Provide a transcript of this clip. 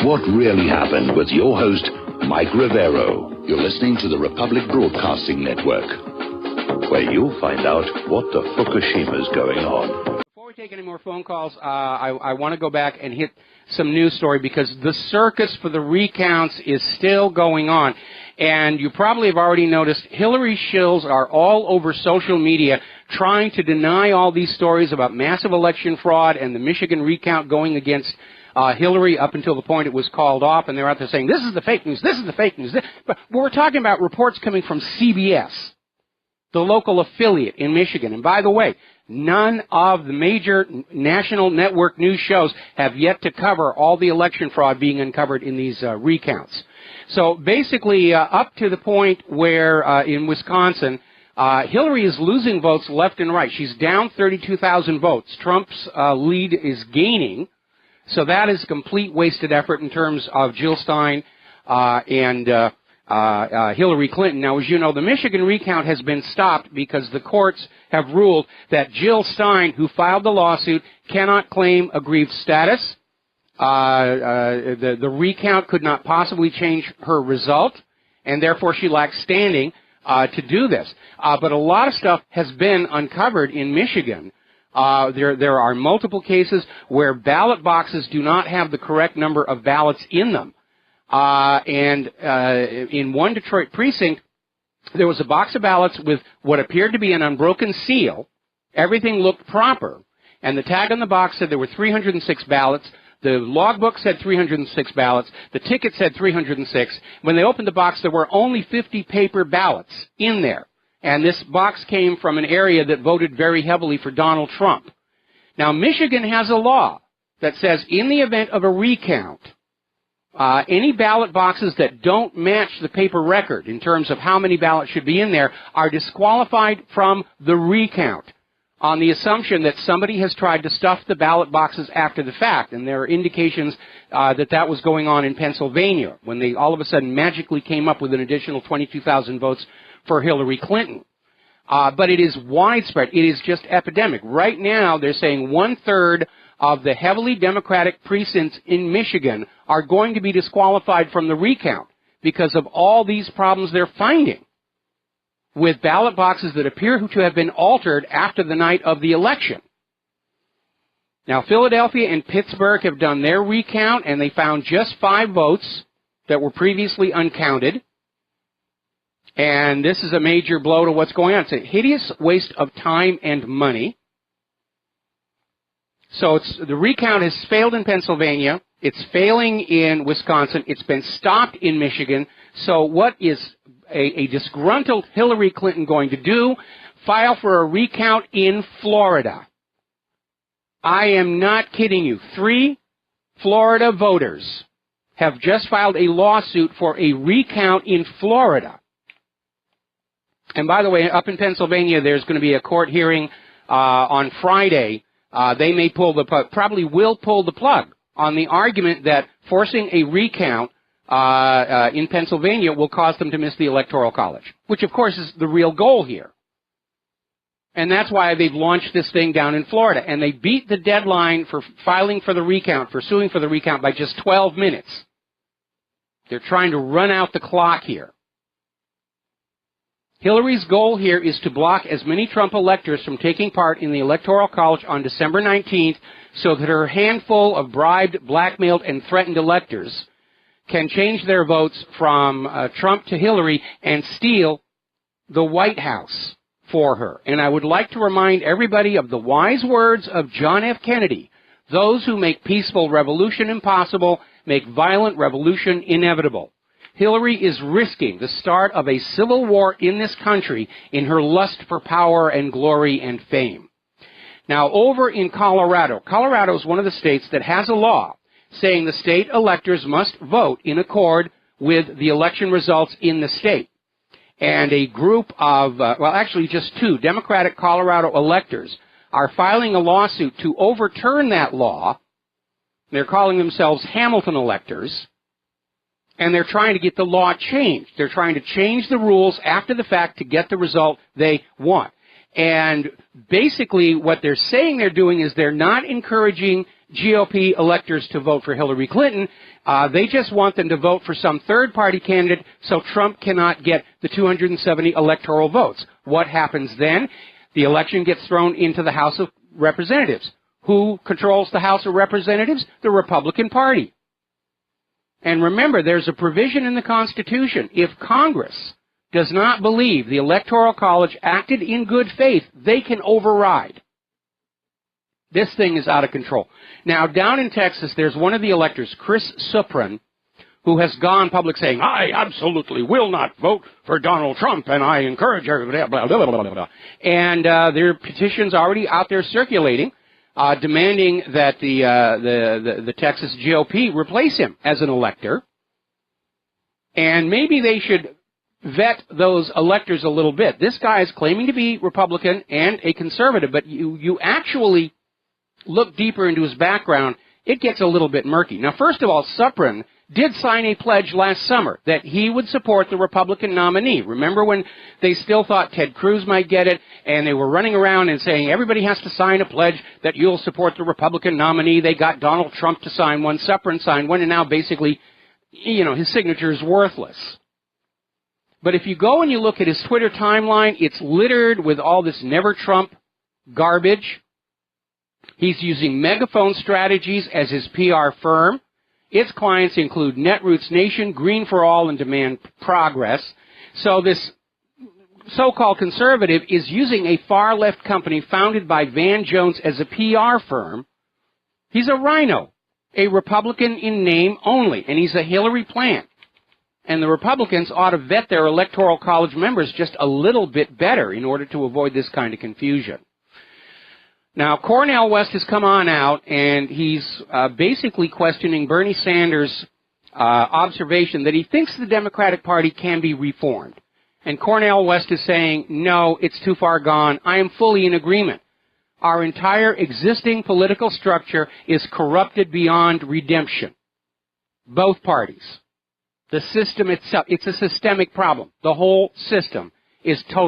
What Really Happened with your host, Mike Rivero. You're listening to the Republic Broadcasting Network, where you'll find out what the Fukushima's going on. Before we take any more phone calls, I want to go back and hit some news story because the circus for the recounts is still going on. And you probably have already noticed Hillary shills are all over social media trying to deny all these stories about massive election fraud and the Michigan recount going against Hillary up until the point it was called off, and they're out there saying, this is the fake news, this is the fake news. But we're talking about reports coming from CBS, the local affiliate in Michigan. And by the way, none of the major national network news shows have yet to cover all the election fraud being uncovered in these recounts. So basically, up to the point where in Wisconsin, Hillary is losing votes left and right. She's down 32,000 votes. Trump's lead is gaining. So that is complete wasted effort in terms of Jill Stein and Hillary Clinton. Now, as you know, the Michigan recount has been stopped because the courts have ruled that Jill Stein, who filed the lawsuit, cannot claim aggrieved status. The recount could not possibly change her result, and therefore she lacks standing to do this. But a lot of stuff has been uncovered in Michigan. There are multiple cases where ballot boxes do not have the correct number of ballots in them. And in one Detroit precinct, there was a box of ballots with what appeared to be an unbroken seal. Everything looked proper. And the tag on the box said there were 306 ballots. The logbook said 306 ballots. The ticket said 306. When they opened the box, there were only 50 paper ballots in there. And this box came from an area that voted very heavily for Donald Trump. Now, Michigan has a law that says in the event of a recount, any ballot boxes that don't match the paper record in terms of how many ballots should be in there are disqualified from the recount on the assumption that somebody has tried to stuff the ballot boxes after the fact. And there are indications that that was going on in Pennsylvania when they all of a sudden magically came up with an additional 22,000 votes for Hillary Clinton. But it is widespread. It is just epidemic. Right now, they're saying 1/3 of the heavily Democratic precincts in Michigan are going to be disqualified from the recount because of all these problems they're finding with ballot boxes that appear to have been altered after the night of the election. Now, Philadelphia and Pittsburgh have done their recount, and they found just 5 votes that were previously uncounted. And this is a major blow to what's going on. It's a hideous waste of time and money. So the recount has failed in Pennsylvania. It's failing in Wisconsin. It's been stopped in Michigan. So what is a disgruntled Hillary Clinton going to do? File for a recount in Florida. I am not kidding you. 3 Florida voters have just filed a lawsuit for a recount in Florida. And by the way, up in Pennsylvania, there's going to be a court hearing on Friday. They may probably will pull the plug on the argument that forcing a recount in Pennsylvania will cause them to miss the Electoral College, which of course is the real goal here. And that's why they've launched this thing down in Florida. And they beat the deadline for filing for the recount, for suing for the recount by just 12 minutes. They're trying to run out the clock here. Hillary's goal here is to block as many Trump electors from taking part in the Electoral College on December 19th so that her handful of bribed, blackmailed, and threatened electors can change their votes from Trump to Hillary and steal the White House for her. And I would like to remind everybody of the wise words of John F. Kennedy. Those who make peaceful revolution impossible make violent revolution inevitable. Hillary is risking the start of a civil war in this country in her lust for power and glory and fame. Now, over in Colorado, Colorado is one of the states that has a law saying the state electors must vote in accord with the election results in the state. And a group of, actually just 2 Democratic Colorado electors are filing a lawsuit to overturn that law. They're calling themselves Hamilton electors. And they're trying to get the law changed. They're trying to change the rules after the fact to get the result they want. And basically what they're saying they're doing is they're not encouraging GOP electors to vote for Hillary Clinton. They just want them to vote for some third-party candidate so Trump cannot get the 270 electoral votes. What happens then? The election gets thrown into the House of Representatives. Who controls the House of Representatives? The Republican Party. And remember, there's a provision in the Constitution. If Congress does not believe the Electoral College acted in good faith, they can override. This thing is out of control. Now, down in Texas, there's one of the electors, Chris Supran, who has gone public saying, I absolutely will not vote for Donald Trump, and I encourage everybody, blah, blah, blah, blah, blah. And there are petitions already out there circulating, demanding that the Texas GOP replace him as an elector. And maybe they should vet those electors a little bit. This guy is claiming to be Republican and a conservative, but you actually look deeper into his background, it gets a little bit murky. Now, first of all, Supran did sign a pledge last summer that he would support the Republican nominee. Remember when they still thought Ted Cruz might get it, and they were running around and saying everybody has to sign a pledge that you'll support the Republican nominee. They got Donald Trump to sign one, Supran signed one, and now basically, his signature is worthless. But if you go and you look at his Twitter timeline, it's littered with all this Never Trump garbage. He's using megaphone strategies as his PR firm. Its clients include Netroots Nation, Green for All, and Demand Progress. So this so-called conservative is using a far-left company founded by Van Jones as a PR firm. He's a rhino, a Republican in name only, and he's a Hillary plant. And the Republicans ought to vet their Electoral College members just a little bit better in order to avoid this kind of confusion. Now, Cornel West has come on out, and he's basically questioning Bernie Sanders' observation that he thinks the Democratic Party can be reformed. And Cornel West is saying, no, it's too far gone. I am fully in agreement. Our entire existing political structure is corrupted beyond redemption. Both parties. The system itself, it's a systemic problem. The whole system is totally